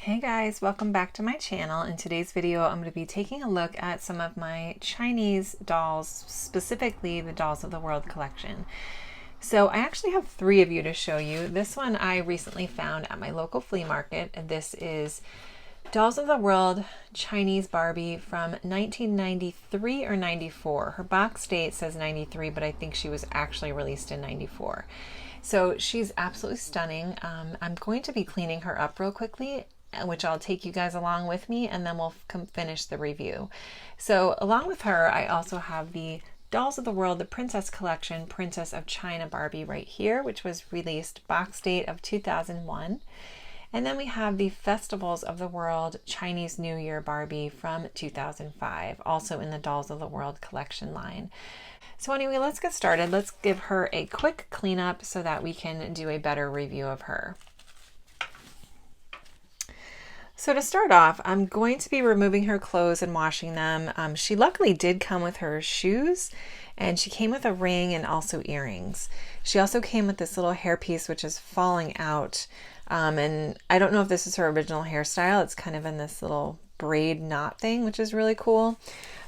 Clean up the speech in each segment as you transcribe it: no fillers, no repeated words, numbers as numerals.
Hey guys, welcome back to my channel. In today's video, I'm going to be taking a look at some of my Chinese dolls, specifically the Dolls of the World collection. So I actually have three of you to show you. This one I recently found at my local flea market, and this is Dolls of the World Chinese Barbie from 1993 or 94. Her box date says 93, but I think she was actually released in 94. So she's absolutely stunning. I'm going to be cleaning her up real quickly, which I'll take you guys along with me, and then we'll finish the review. So along with her, I also have the Dolls of the World, the Princess Collection, Princess of China Barbie right here, which was released box date of 2001. And then we have the Festivals of the World Chinese New Year Barbie from 2005, also in the Dolls of the World collection line. So anyway, let's get started. Let's give her a quick cleanup so that we can do a better review of her. So to start off, I'm going to be removing her clothes and washing them. She luckily did come with her shoes, and she came with a ring and also earrings. She also came with this little hairpiece which is falling out, and I don't know if this is her original hairstyle. It's kind of in this little braid knot thing, which is really cool.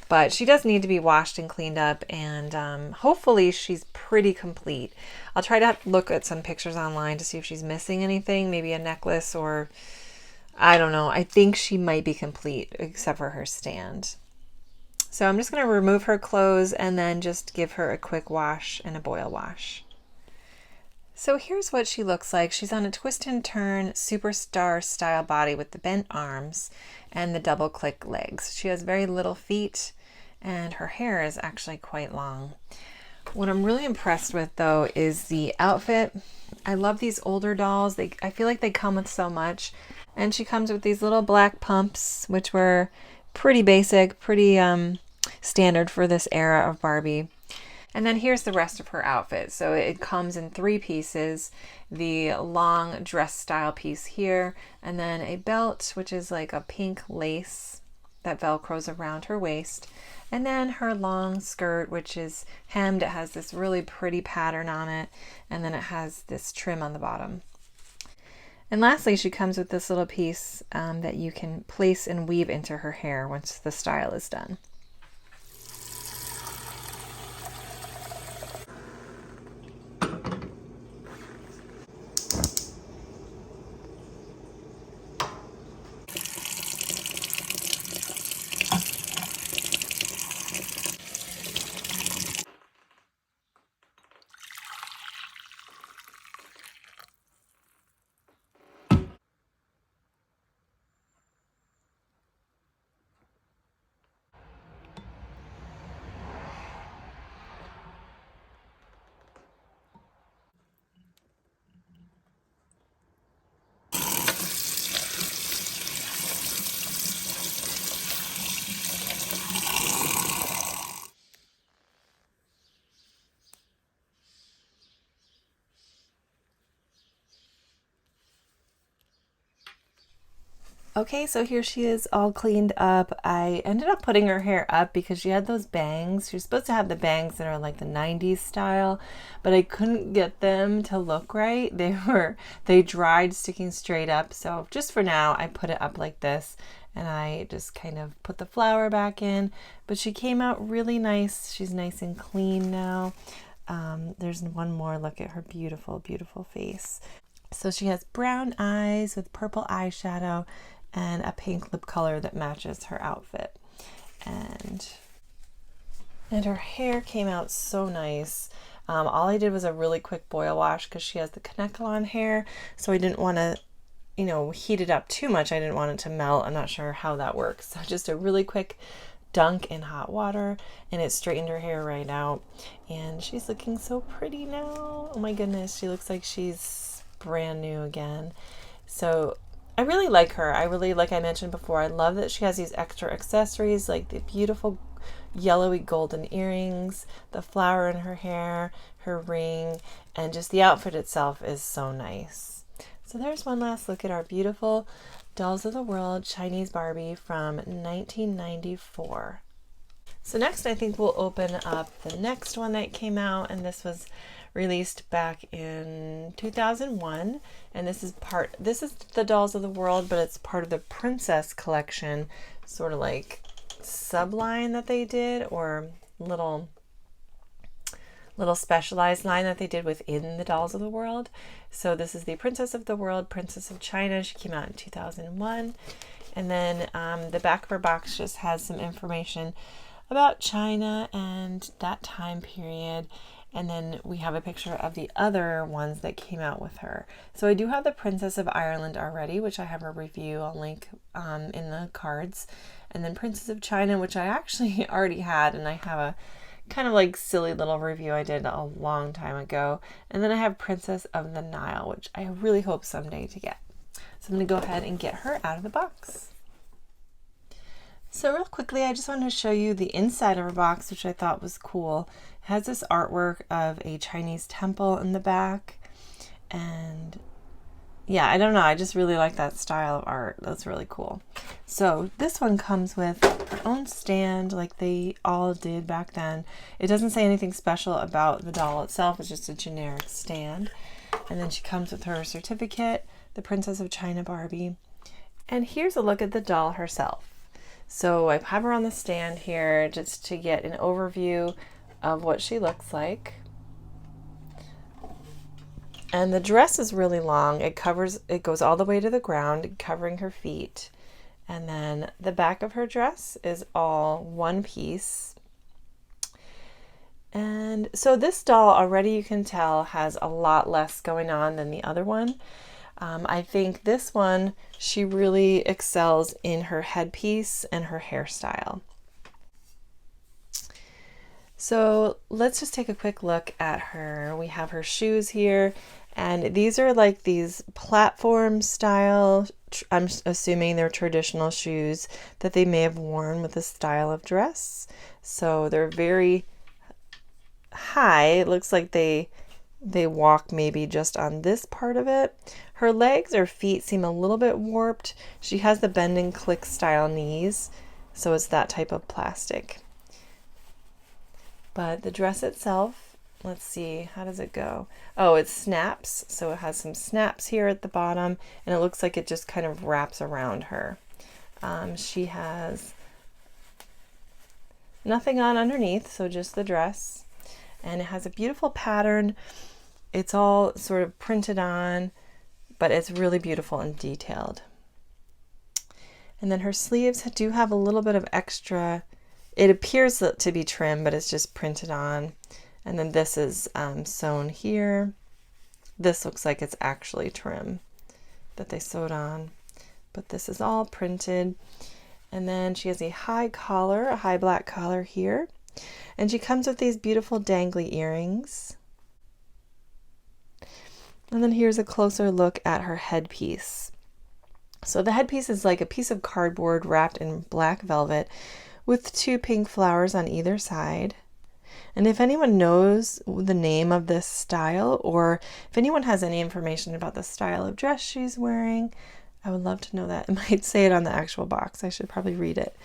But she does need to be washed and cleaned up, and hopefully she's pretty complete. I'll try to look at some pictures online to see if she's missing anything, maybe a necklace or I don't know. I think she might be complete except for her stand. So I'm just going to remove her clothes and then just give her a quick wash and a boil wash. So here's what she looks like. She's on a twist and turn superstar style body with the bent arms and the double click legs. She has very little feet and her hair is actually quite long. What I'm really impressed with though is the outfit. I love these older dolls. I feel like they come with so much. And she comes with these little black pumps, which were pretty basic, pretty standard for this era of Barbie. And then here's the rest of her outfit. So it comes in three pieces. The long dress style piece here, and then a belt, which is like a pink lace that velcros around her waist. And then her long skirt, which is hemmed. It has this really pretty pattern on it. And then it has this trim on the bottom. And lastly, she comes with this little piece that you can place and weave into her hair once the style is done. Okay, so here she is all cleaned up. I ended up putting her hair up because she had those bangs. She was supposed to have the bangs that are like the 90s style, but I couldn't get them to look right. They dried sticking straight up. So just for now, I put it up like this and I just kind of put the flower back in, but she came out really nice. She's nice and clean now. There's one more look at her beautiful, beautiful face. So she has brown eyes with purple eyeshadow and a pink lip color that matches her outfit. And her hair came out so nice. All I did was a really quick boil wash because she has the Kanekalon hair, so I didn't want to, heat it up too much. I didn't want it to melt. I'm not sure how that works. So just a really quick dunk in hot water, and it straightened her hair right out. And she's looking so pretty now. Oh my goodness, she looks like she's brand new again. So I really like her. Like I mentioned before, I love that she has these extra accessories like the beautiful yellowy golden earrings, the flower in her hair, her ring, and just the outfit itself is so nice. So there's one last look at our beautiful Dolls of the World Chinese Barbie from 1994. So next I think we'll open up the next one that came out, and this was released back in 2001, and this is the Dolls of the World, but it's part of the Princess collection, sort of like subline that they did, or little specialized line that they did within the Dolls of the World. So this is the Princess of the World, Princess of China. She came out in 2001. And then the back of her box just has some information about China and that time period. And then we have a picture of the other ones that came out with her. So I do have the Princess of Ireland already, which I have a review. I'll link in the cards. And then Princess of China, which I actually already had, and I have a kind of like silly little review I did a long time ago. And then I have Princess of the Nile, which I really hope someday to get. So I'm going to go ahead and get her out of the box. So real quickly, I just wanted to show you the inside of her box, which I thought was cool. It has this artwork of a Chinese temple in the back. And yeah, I don't know. I just really like that style of art. That's really cool. So this one comes with her own stand like they all did back then. It doesn't say anything special about the doll itself. It's just a generic stand. And then she comes with her certificate, the Princess of China Barbie. And here's a look at the doll herself. So I have her on the stand here just to get an overview of what she looks like. And the dress is really long. It goes all the way to the ground, covering her feet. And then the back of her dress is all one piece. And so this doll already, you can tell, has a lot less going on than the other one. I think this one, she really excels in her headpiece and her hairstyle. So let's just take a quick look at her. We have her shoes here, and these are like these platform style, I'm assuming they're traditional shoes that they may have worn with this style of dress. So they're very high. It looks like they walk maybe just on this part of it. Her legs or feet seem a little bit warped. She has the bend and click style knees, so it's that type of plastic. But the dress itself, let's see, how does it go? Oh, it snaps. So it has some snaps here at the bottom, and it looks like it just kind of wraps around her. She has nothing on underneath, so just the dress. And it has a beautiful pattern. It's all sort of printed on, but it's really beautiful and detailed. And then her sleeves do have a little bit of extra. It appears to be trim, but it's just printed on. And then this is sewn here. This looks like it's actually trim that they sewed on, but this is all printed. And then she has a high collar, a high black collar here. And she comes with these beautiful dangly earrings. And then here's a closer look at her headpiece. So the headpiece is like a piece of cardboard wrapped in black velvet with two pink flowers on either side. And if anyone knows the name of this style, or if anyone has any information about the style of dress she's wearing, I would love to know that. It might say it on the actual box. I should probably read it.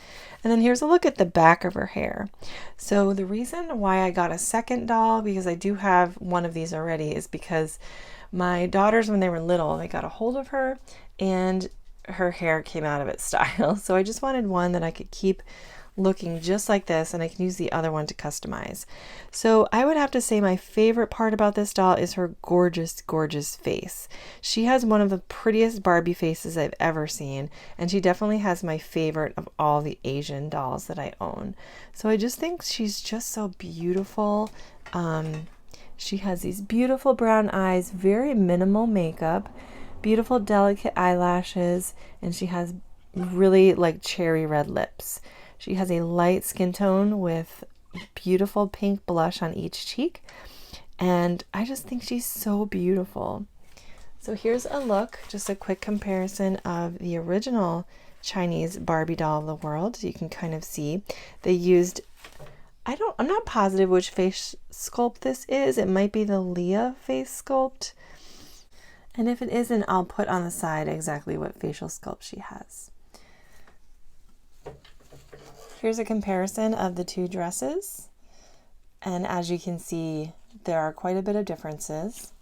And then here's a look at the back of her hair. So the reason why I got a second doll, because I do have one of these already, is because my daughters, when they were little, they got a hold of her and her hair came out of its style. So I just wanted one that I could keep looking just like this, and I can use the other one to customize. So I would have to say my favorite part about this doll is her gorgeous, gorgeous face. She has one of the prettiest Barbie faces I've ever seen, and she definitely has my favorite of all the Asian dolls that I own. So I just think she's just so beautiful. She has these beautiful brown eyes, very minimal makeup, beautiful delicate eyelashes, and she has really like cherry red lips. She has a light skin tone with beautiful pink blush on each cheek, and I just think she's so beautiful. So here's a look, just a quick comparison of the original Chinese Barbie doll of the world. So you can kind of see they used, I'm not positive which face sculpt this is. It might be the Leah face sculpt. And if it isn't, I'll put on the side exactly what facial sculpt she has. Here's a comparison of the two dresses. And as you can see, there are quite a bit of differences.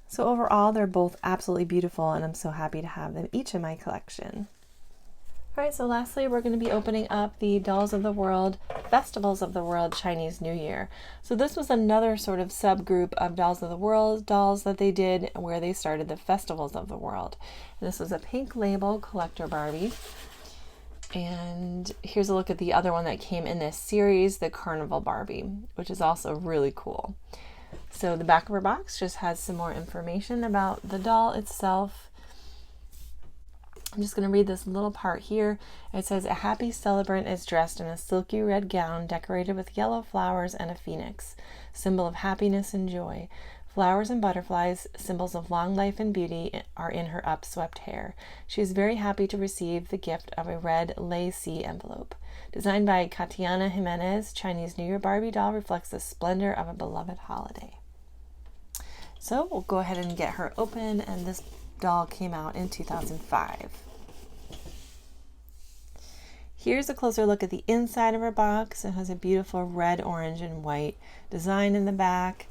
So overall, they're both absolutely beautiful, and I'm so happy to have them each in my collection. All right, so lastly, we're going to be opening up the Dolls of the World, Festivals of the World Chinese New Year. So this was another sort of subgroup of Dolls of the World dolls that they did where they started the Festivals of the World. And this was a pink label collector Barbie. And here's a look at the other one that came in this series, the Carnival Barbie, which is also really cool. So the back of her box just has some more information about the doll itself. I'm just going to read this little part here. It says, a happy celebrant is dressed in a silky red gown decorated with yellow flowers and a phoenix, symbol of happiness and joy. Flowers and butterflies, symbols of long life and beauty, are in her upswept hair. She is very happy to receive the gift of a red lacy envelope. Designed by Katiana Jimenez, Chinese New Year Barbie doll reflects the splendor of a beloved holiday. So we'll go ahead and get her open, and this doll came out in 2005. Here's a closer look at the inside of her box. It has a beautiful red, orange, and white design in the back.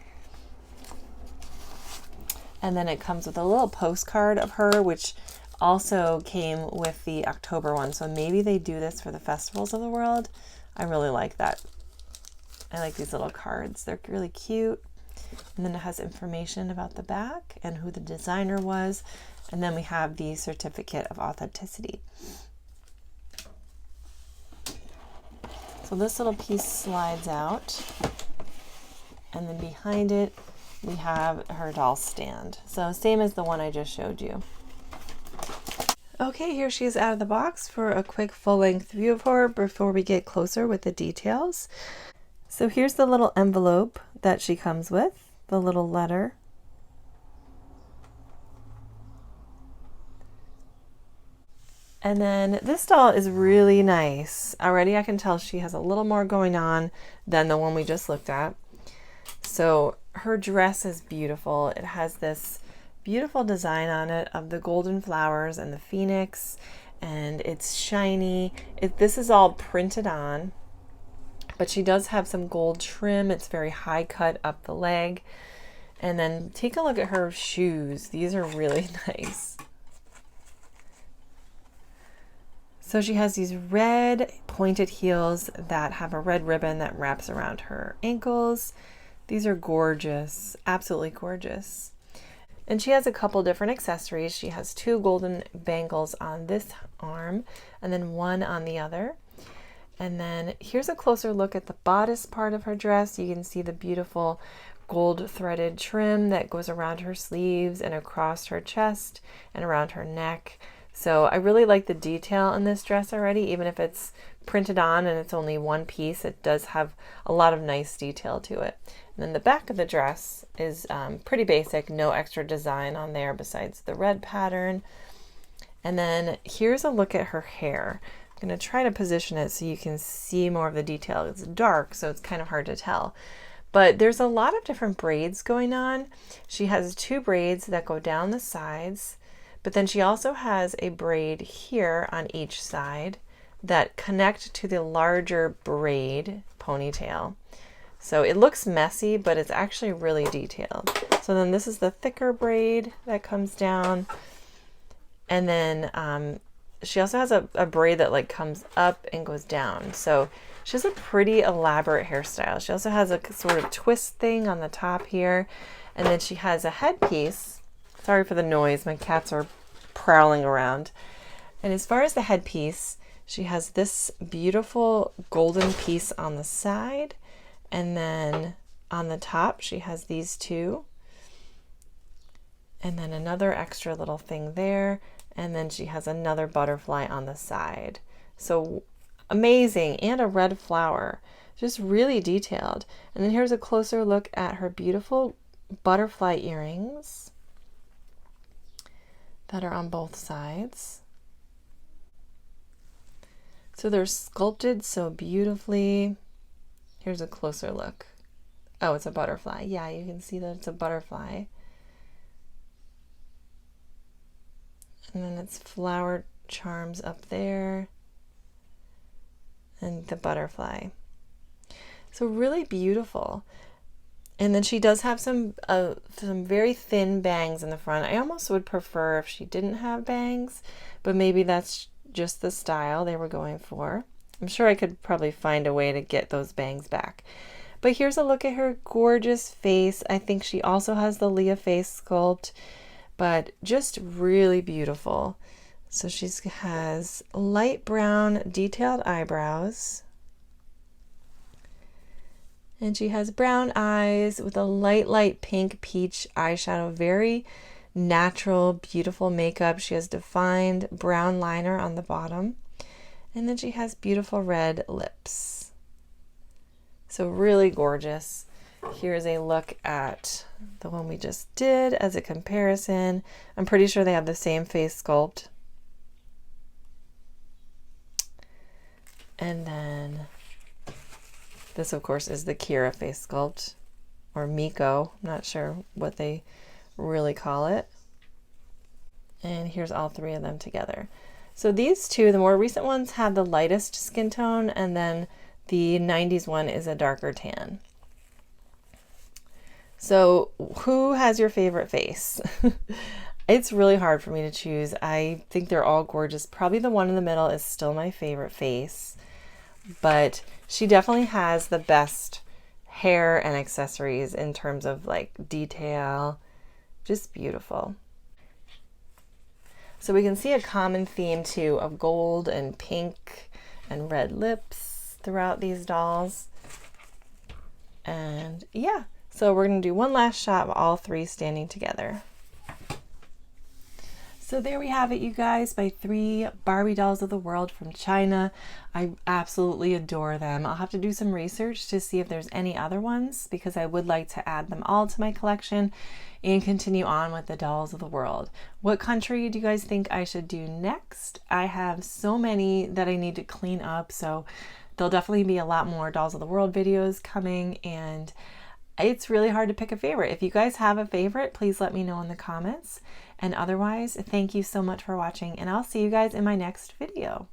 And then it comes with a little postcard of her, which also came with the October one. So maybe they do this for the Festivals of the World. I really like that. I like these little cards. They're really cute. And then it has information about the back and who the designer was. And then we have the certificate of authenticity. So this little piece slides out. And then behind it, we have her doll stand. So same as the one I just showed you. Okay, here she is out of the box for a quick full-length view of her before we get closer with the details. So here's the little envelope that she comes with, the little letter. And then this doll is really nice. Already I can tell she has a little more going on than the one we just looked at. So her dress is beautiful. It has this beautiful design on it of the golden flowers and the phoenix, and it's shiny. This is all printed on, but she does have some gold trim. It's very high cut up the leg. And then take a look at her shoes. These are really nice. So she has these red pointed heels that have a red ribbon that wraps around her ankles. These are gorgeous, absolutely gorgeous. And she has a couple different accessories. She has 2 golden bangles on this arm and then 1 on the other. And then here's a closer look at the bodice part of her dress. You can see the beautiful gold threaded trim that goes around her sleeves and across her chest and around her neck. So I really like the detail in this dress already, even if it's printed on and it's only one piece, it does have a lot of nice detail to it. And then the back of the dress is pretty basic, no extra design on there besides the red pattern. And then here's a look at her hair. I'm going to try to position it so you can see more of the detail. It's dark, so it's kind of hard to tell. But there's a lot of different braids going on. She has 2 braids that go down the sides, but then she also has a braid here on each side that connect to the larger braid ponytail. So it looks messy, but it's actually really detailed. So then this is the thicker braid that comes down. And then she also has a braid that like comes up and goes down. So she has a pretty elaborate hairstyle. She also has a sort of twist thing on the top here. And then she has a headpiece. Sorry for the noise, my cats are prowling around. And as far as the headpiece, she has this beautiful golden piece on the side. And then on the top, she has these 2. And then another extra little thing there. And then she has another butterfly on the side. So amazing. And a red flower. Just really detailed. And then here's a closer look at her beautiful butterfly earrings that are on both sides. So they're sculpted so beautifully. Here's a closer look. Oh, it's a butterfly. Yeah, you can see that it's a butterfly. And then it's flower charms up there. And the butterfly. So really beautiful. And then she does have some very thin bangs in the front. I almost would prefer if she didn't have bangs, but maybe that's just the style they were going for. I'm sure I could probably find a way to get those bangs back. But here's a look at her gorgeous face. I think she also has the Leah face sculpt, but just really beautiful. So she has light brown detailed eyebrows. And she has brown eyes with a light pink peach eyeshadow. Very natural, beautiful makeup. She has defined brown liner on the bottom. And then she has beautiful red lips. So really gorgeous. Here's a look at the one we just did as a comparison. I'm pretty sure they have the same face sculpt. And then this, of course, is the Kira face sculpt, or Miko. I'm not sure what they really call it. And here's all three of them together. So these two, the more recent ones, have the lightest skin tone, and then the 90s one is a darker tan. So who has your favorite face? It's really hard for me to choose. I think they're all gorgeous. Probably the one in the middle is still my favorite face, but she definitely has the best hair and accessories in terms of like detail. Just beautiful. So we can see a common theme too of gold and pink and red lips throughout these dolls. And yeah, so we're going to do one last shot of all three standing together. So there we have it, you guys, my 3 Barbie dolls of the world from China. I absolutely adore them. I'll have to do some research to see if there's any other ones, because I would like to add them all to my collection and continue on with the dolls of the world. What country do you guys think I should do next? I have so many that I need to clean up, so there'll definitely be a lot more dolls of the world videos coming, and it's really hard to pick a favorite. If you guys have a favorite, please let me know in the comments. And otherwise, thank you so much for watching, and I'll see you guys in my next video.